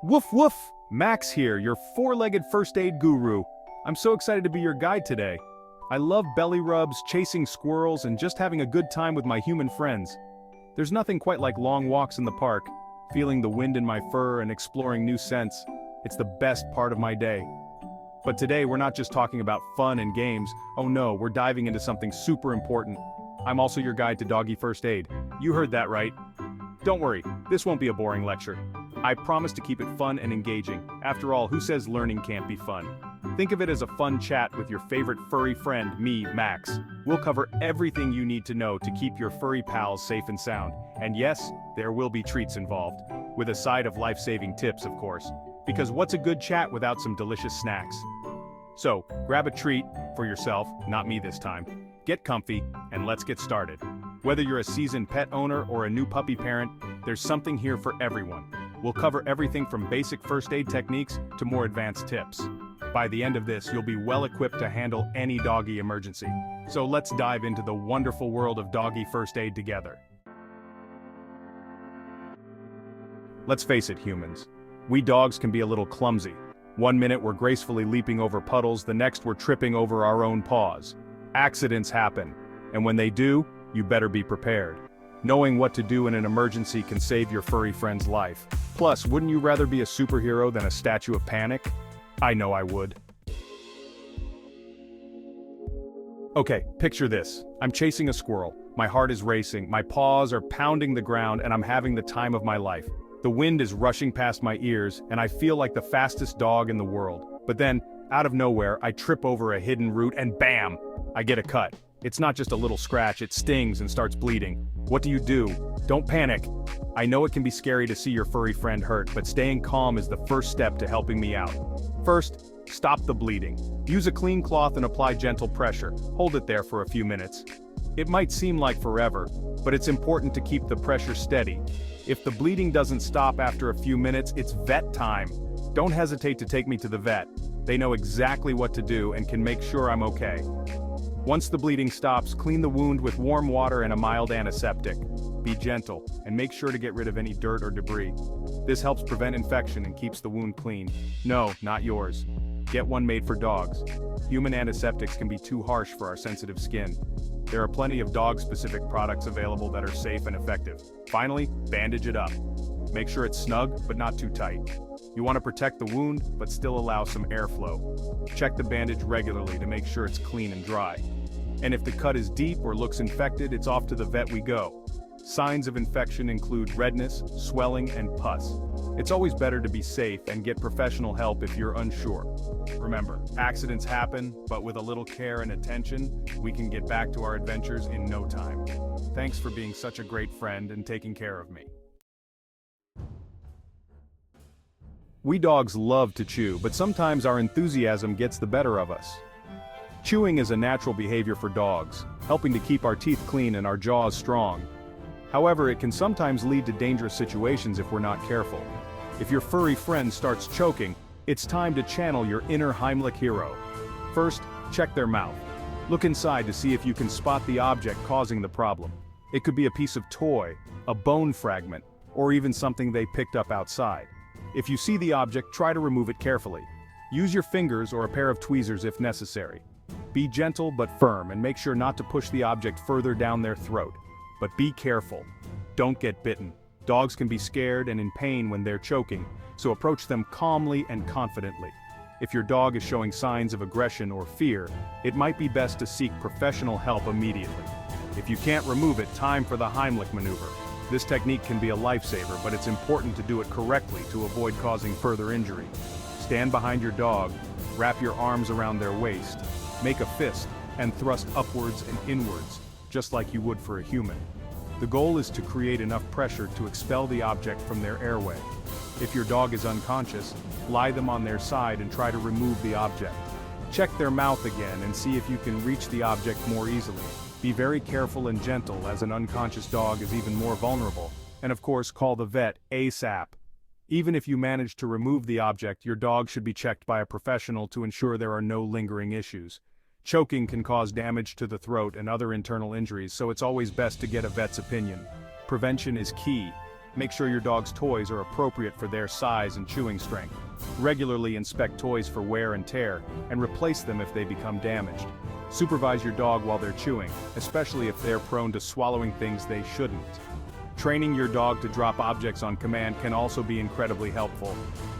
Woof woof! Max here, your four-legged first aid guru. I'm so excited to be your guide today. I love belly rubs, chasing squirrels, and just having a good time with my human friends. There's nothing quite like long walks in the park, feeling the wind in my fur and exploring new scents. It's the best part of my day. But today we're not just talking about fun and games. Oh no, we're diving into something super important. I'm also your guide to doggy first aid. You heard that right. Don't worry, this won't be a boring lecture. I promise to keep it fun and engaging. After all, who says learning can't be fun? Think of it as a fun chat with your favorite furry friend, me, Max. We'll cover everything you need to know to keep your furry pals safe and sound. And yes, there will be treats involved. With a side of life-saving tips, of course. Because what's a good chat without some delicious snacks? So, grab a treat for yourself, not me this time. Get comfy, and let's get started. Whether you're a seasoned pet owner or a new puppy parent, there's something here for everyone. We'll cover everything from basic first aid techniques to more advanced tips. By the end of this, you'll be well equipped to handle any doggy emergency. So let's dive into the wonderful world of doggy first aid together. Let's face it, humans. We dogs can be a little clumsy. One minute we're gracefully leaping over puddles, the next we're tripping over our own paws. Accidents happen, and when they do, you better be prepared. Knowing what to do in an emergency can save your furry friend's life. Plus, wouldn't you rather be a superhero than a statue of panic? I know I would. Okay, picture this. I'm chasing a squirrel. My heart is racing, my paws are pounding the ground, and I'm having the time of my life. The wind is rushing past my ears, and I feel like the fastest dog in the world. But then, out of nowhere, I trip over a hidden root and bam! I get a cut. It's not just a little scratch, it stings and starts bleeding. What do? Don't panic. I know it can be scary to see your furry friend hurt, but staying calm is the first step to helping me out. First, stop the bleeding. Use a clean cloth and apply gentle pressure. Hold it there for a few minutes. It might seem like forever, but it's important to keep the pressure steady. If the bleeding doesn't stop after a few minutes, it's vet time. Don't hesitate to take me to the vet. They know exactly what to do and can make sure I'm okay. Once the bleeding stops, clean the wound with warm water and a mild antiseptic. Be gentle, and make sure to get rid of any dirt or debris. This helps prevent infection and keeps the wound clean. No, not yours. Get one made for dogs. Human antiseptics can be too harsh for our sensitive skin. There are plenty of dog-specific products available that are safe and effective. Finally, bandage it up. Make sure it's snug, but not too tight. You want to protect the wound, but still allow some airflow. Check the bandage regularly to make sure it's clean and dry. And if the cut is deep or looks infected, it's off to the vet we go. Signs of infection include redness, swelling, and pus. It's always better to be safe and get professional help if you're unsure. Remember, accidents happen, but with a little care and attention, we can get back to our adventures in no time. Thanks for being such a great friend and taking care of me. We dogs love to chew, but sometimes our enthusiasm gets the better of us. Chewing is a natural behavior for dogs, helping to keep our teeth clean and our jaws strong. However, it can sometimes lead to dangerous situations if we're not careful. If your furry friend starts choking, it's time to channel your inner Heimlich hero. First, check their mouth. Look inside to see if you can spot the object causing the problem. It could be a piece of toy, a bone fragment, or even something they picked up outside. If you see the object, try to remove it carefully. Use your fingers or a pair of tweezers if necessary. Be gentle but firm and make sure not to push the object further down their throat. But be careful. Don't get bitten. Dogs can be scared and in pain when they're choking, so approach them calmly and confidently. If your dog is showing signs of aggression or fear, it might be best to seek professional help immediately. If you can't remove it, time for the Heimlich maneuver. This technique can be a lifesaver, but it's important to do it correctly to avoid causing further injury. Stand behind your dog, wrap your arms around their waist, make a fist, and thrust upwards and inwards, just like you would for a human. The goal is to create enough pressure to expel the object from their airway. If your dog is unconscious, lie them on their side and try to remove the object. Check their mouth again and see if you can reach the object more easily. Be very careful and gentle, as an unconscious dog is even more vulnerable. And of course, call the vet ASAP. Even if you manage to remove the object, your dog should be checked by a professional to ensure there are no lingering issues. Choking can cause damage to the throat and other internal injuries, so it's always best to get a vet's opinion. Prevention is key. Make sure your dog's toys are appropriate for their size and chewing strength. Regularly inspect toys for wear and tear, and replace them if they become damaged. Supervise your dog while they're chewing, especially if they're prone to swallowing things they shouldn't. Training your dog to drop objects on command can also be incredibly helpful.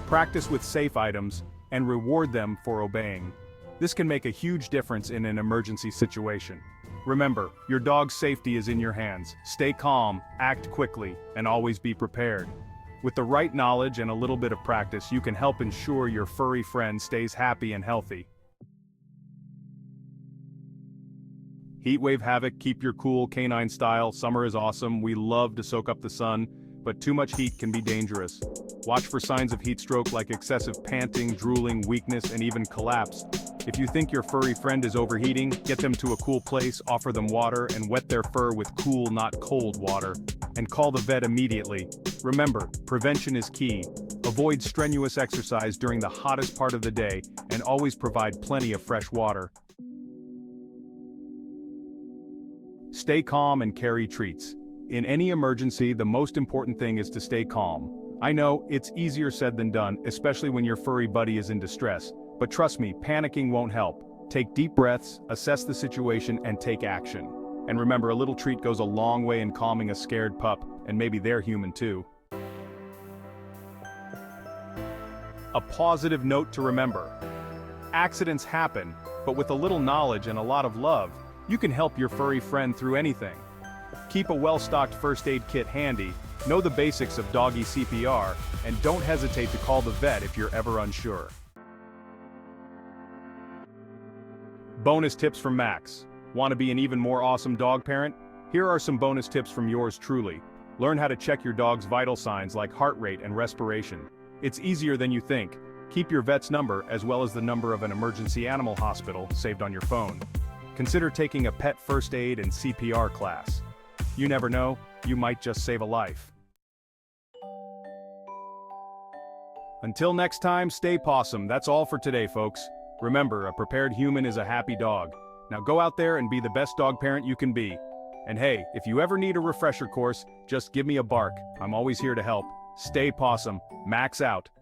Practice with safe items, and reward them for obeying. This can make a huge difference in an emergency situation. Remember, your dog's safety is in your hands. Stay calm, act quickly, and always be prepared. With the right knowledge and a little bit of practice, you can help ensure your furry friend stays happy and healthy. Heatwave havoc, keep your cool canine style. Summer is awesome, we love to soak up the sun, but too much heat can be dangerous. Watch for signs of heat stroke like excessive panting, drooling, weakness, and even collapse. If you think your furry friend is overheating, get them to a cool place, offer them water, and wet their fur with cool, not cold water. And call the vet immediately. Remember, prevention is key. Avoid strenuous exercise during the hottest part of the day, and always provide plenty of fresh water. Stay calm and carry treats. In any emergency, the most important thing is to stay calm. I know, it's easier said than done, especially when your furry buddy is in distress. But trust me, panicking won't help. Take deep breaths, assess the situation, and take action. And remember, a little treat goes a long way in calming a scared pup, and maybe they're human too. A positive note to remember. Accidents happen, but with a little knowledge and a lot of love, you can help your furry friend through anything. Keep a well-stocked first aid kit handy, know the basics of doggy CPR, and don't hesitate to call the vet if you're ever unsure. Bonus tips from Max. Want to be an even more awesome dog parent? Here are some bonus tips from yours truly. Learn how to check your dog's vital signs like heart rate and respiration. It's easier than you think. Keep your vet's number as well as the number of an emergency animal hospital saved on your phone. Consider taking a pet first aid and CPR class. You never know, you might just save a life. Until next time, stay pawsome. That's all for today, folks. Remember, a prepared human is a happy dog. Now go out there and be the best dog parent you can be. And hey, if you ever need a refresher course, just give me a bark. I'm always here to help. Stay pawsome. Max out.